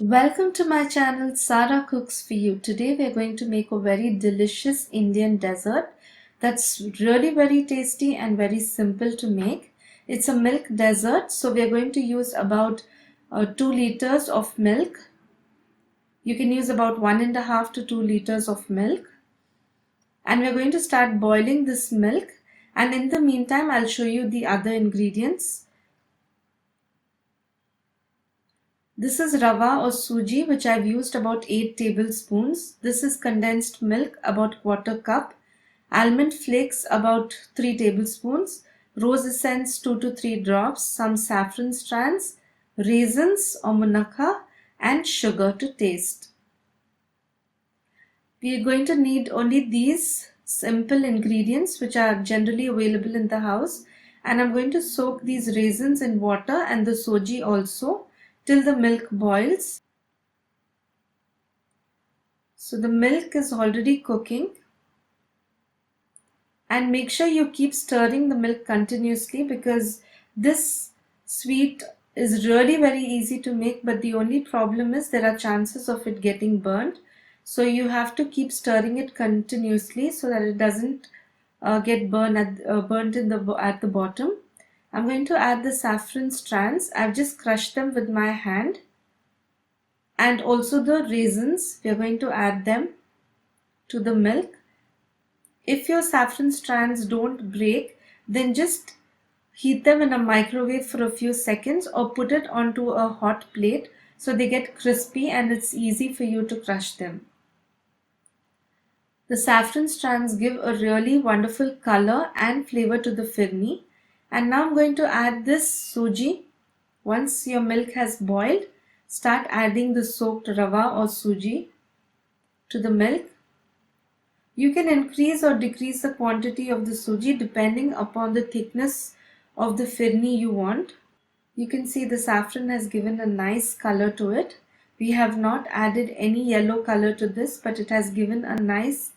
Welcome to my channel Sara Cooks for You. Today we are going to make a very delicious Indian dessert that's really very tasty and very simple to make. It's a milk dessert, so we are going to use about 2 liters of milk. You can use about 1.5 to 2 liters of milk. And we're going to start boiling this milk, and in the meantime I'll show you the other ingredients. This is rava or suji, which I've used about 8 tablespoons. This is condensed milk, about quarter cup. Almond flakes, about 3 tablespoons. Rose essence, 2 to 3 drops. Some saffron strands. Raisins or munakha, and sugar to taste. We are going to need only these simple ingredients which are generally available in the house. And I'm going to soak these raisins in water and the soji also till the milk boils. So the milk is already cooking, and make sure you keep stirring the milk continuously because this sweet is really very easy to make, but the only problem is there are chances of it getting burnt. So you have to keep stirring it continuously so that it doesn't get burnt at the bottom. I'm going to add the saffron strands. I've just crushed them with my hand. And also the raisins, we are going to add them to the milk. If your saffron strands don't break, then just heat them in a microwave for a few seconds or put it onto a hot plate so they get crispy and it's easy for you to crush them. The saffron strands give a really wonderful color and flavor to the phirni. And now I'm going to add this suji. Once your milk has boiled, start adding the soaked rava or suji to the milk. You can increase or decrease the quantity of the suji depending upon the thickness of the phirni you want. You can see the saffron has given a nice color to it. We have not added any yellow color to this, but it has given a nice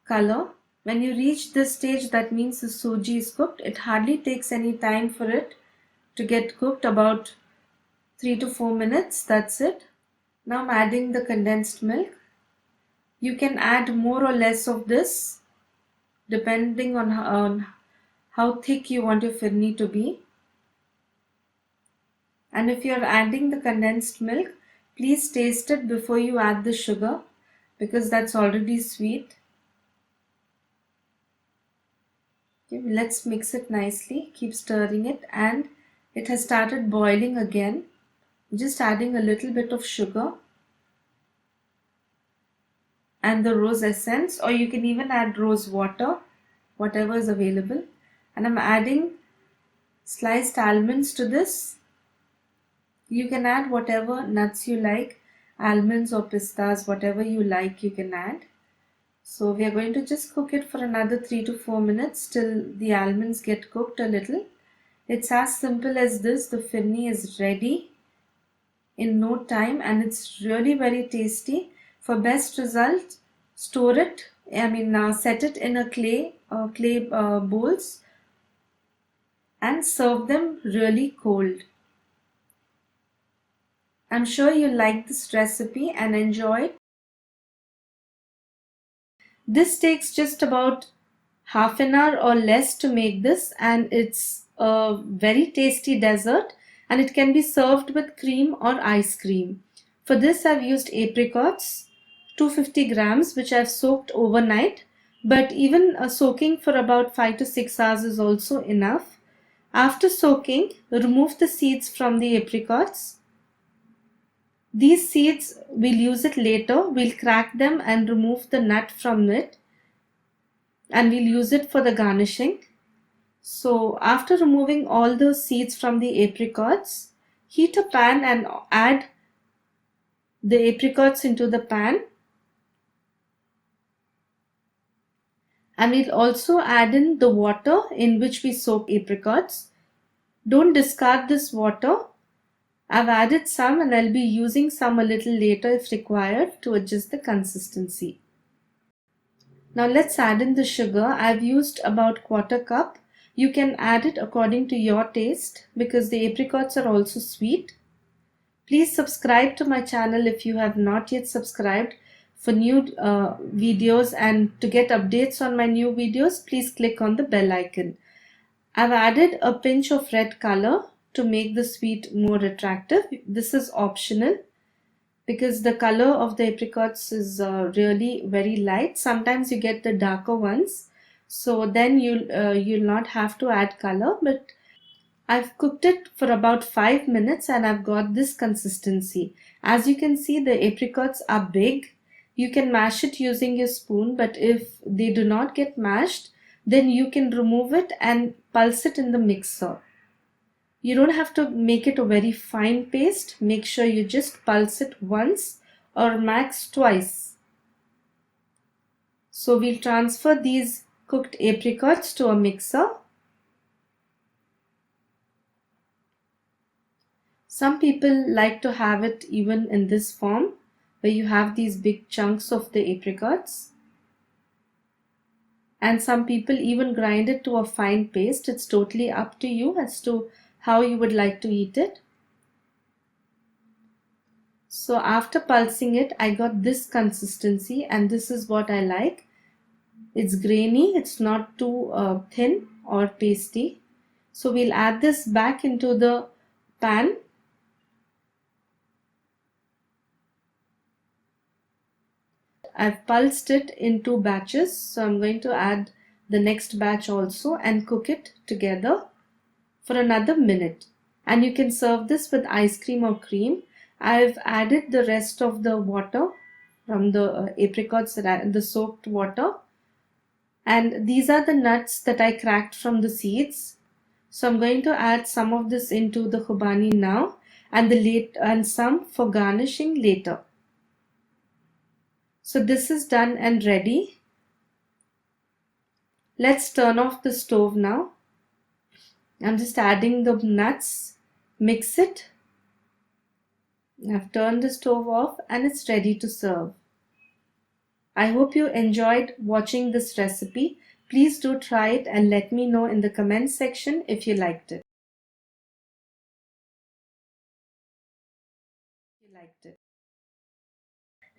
color. When you reach this stage, that means the suji is cooked. It hardly takes any time for it to get cooked, about 3 to 4 minutes. That's it. Now I'm adding the condensed milk. You can add more or less of this depending on how thick you want your phirni to be. And if you're adding the condensed milk, please taste it before you add the sugar because that's already sweet. Okay, let's mix it nicely. Keep stirring it, and it has started boiling again. Just adding a little bit of sugar and the rose essence, or you can even add rose water, whatever is available. And I'm adding sliced almonds to this. You can add whatever nuts you like, almonds or pistas, whatever you like you can add. So we are going to just cook it for another 3 to 4 minutes till the almonds get cooked a little. It's as simple as this. The phirni is ready in no time and it's really very tasty. For best result, store it. Set it in a clay bowls and serve them really cold. I'm sure you like this recipe and enjoy it. This takes just about half an hour or less to make this, and it's a very tasty dessert, and it can be served with cream or ice cream. For this I've used apricots, 250 grams, which I've soaked overnight, but even soaking for about 5 to 6 hours is also enough. After soaking, remove the seeds from the apricots. These seeds, we'll use it later. We'll crack them and remove the nut from it, and we'll use it for the garnishing. So after removing all the seeds from the apricots, heat a pan and add the apricots into the pan. And we'll also add in the water in which we soak apricots. Don't discard this water. I've added some and I'll be using some a little later if required to adjust the consistency. Now let's add in the sugar. I've used about quarter cup. You can add it according to your taste because the apricots are also sweet. Please subscribe to my channel if you have not yet subscribed for new videos, and to get updates on my new videos, please click on the bell icon. I've added a pinch of red color to make the sweet more attractive. This is optional because the color of the apricots is really very light. Sometimes you get the darker ones, so then you'll not have to add color. But I've cooked it for about 5 minutes and I've got this consistency. As you can see, the apricots are big. You can mash it using your spoon, but if they do not get mashed, then you can remove it and pulse it in the mixer. You don't have to make it a very fine paste. Make sure you just pulse it once or max twice. So we'll transfer these cooked apricots to a mixer. Some people like to have it even in this form, where you have these big chunks of the apricots. And some people even grind it to a fine paste. It's totally up to you as to how you would like to eat it. So after pulsing it, I got this consistency, and this is what I like. It's grainy, it's not too thin or pasty. So we'll add this back into the pan. I've pulsed it in 2 batches, so I'm going to add the next batch also and cook it together for another minute. And you can serve this with ice cream or cream. I've added the rest of the water from the apricots, the soaked water. And these are the nuts that I cracked from the seeds. So I'm going to add some of this into the khubani now, and some for garnishing later. So this is done and ready. Let's turn off the stove now. I'm just adding the nuts, mix it. I've turned the stove off and it's ready to serve. I hope you enjoyed watching this recipe. Please do try it and let me know in the comment section if you liked it.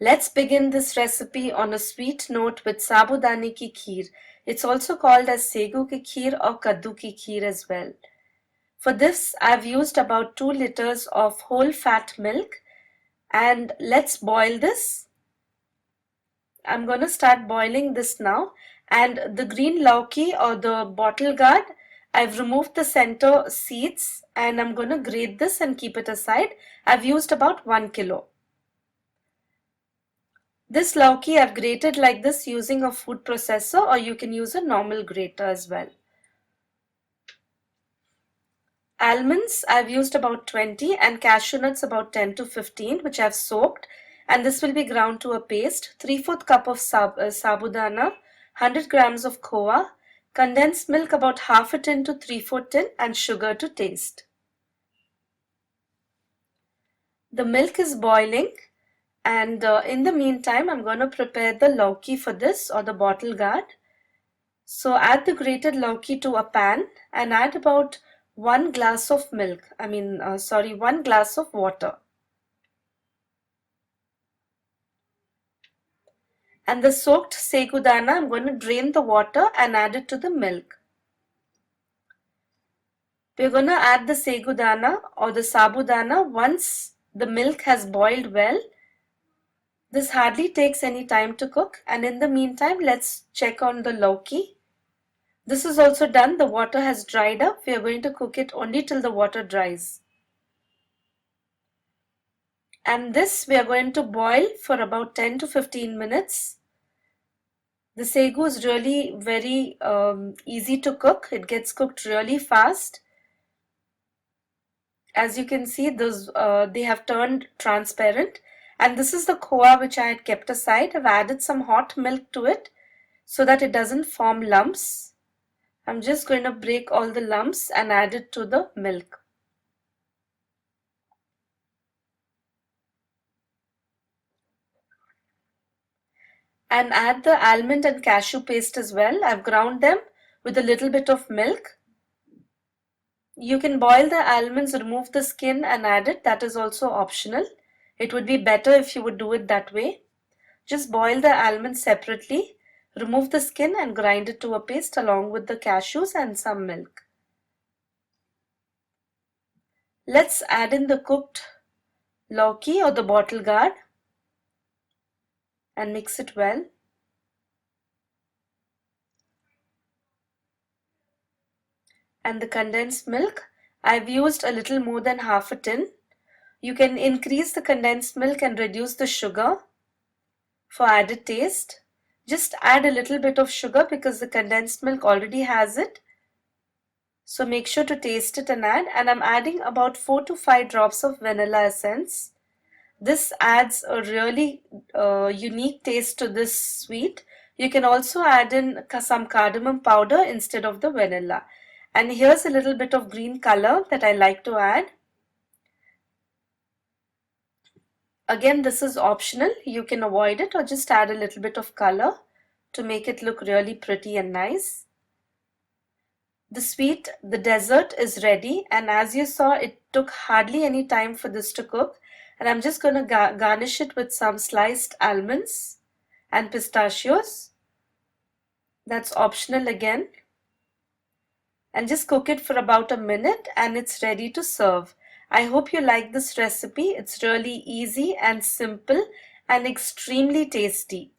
Let's begin this recipe on a sweet note with sabudana ki kheer. It's also called as segu ki kheer or kaddu ki kheer as well. For this, I've used about 2 liters of whole fat milk, and let's boil this. I'm going to start boiling this now, and the green lauki or the bottle gourd, I've removed the center seeds and I'm going to grate this and keep it aside. I've used about 1 kilo. This lauki I've grated like this using a food processor, or you can use a normal grater as well. Almonds I've used about 20 and cashew nuts about 10 to 15, which I've soaked, and this will be ground to a paste. 3/4 cup of sabudana, 100 grams of khoa, condensed milk about half a tin to 3/4 tin, and sugar to taste. The milk is boiling, and in the meantime I'm going to prepare the lauki for this, or the bottle gourd. So add the grated lauki to a pan and add about 1 glass of milk. 1 glass of water. And the soaked sabudana, I'm going to drain the water and add it to the milk. We're going to add the sabudana or the sabudana once the milk has boiled well. This hardly takes any time to cook, and in the meantime, let's check on the lauki. This is also done. The water has dried up. We are going to cook it only till the water dries. And this we are going to boil for about 10 to 15 minutes. The sagu is really very easy to cook. It gets cooked really fast. As you can see, they have turned transparent. And this is the khoa which I had kept aside. I've added some hot milk to it so that it doesn't form lumps. I'm just going to break all the lumps and add it to the milk. And add the almond and cashew paste as well. I've ground them with a little bit of milk. You can boil the almonds, remove the skin and add it. That is also optional. It would be better if you would do it that way. Just boil the almonds separately, remove the skin and grind it to a paste along with the cashews and some milk. Let's add in the cooked lauki or the bottle gourd and mix it well. And the condensed milk, I've used a little more than half a tin. You can increase the condensed milk and reduce the sugar for added taste. Just add a little bit of sugar because the condensed milk already has it. So make sure to taste it and add. And I'm adding about 4 to 5 drops of vanilla essence. This adds a really unique taste to this sweet. You can also add in some cardamom powder instead of the vanilla. And here's a little bit of green color that I like to add. Again, this is optional. You can avoid it or just add a little bit of color to make it look really pretty and nice. The dessert is ready, and as you saw, it took hardly any time for this to cook. And I'm just going to garnish it with some sliced almonds and pistachios. That's optional again. And just cook it for about a minute and it's ready to serve. I hope you like this recipe. It's really easy and simple and extremely tasty.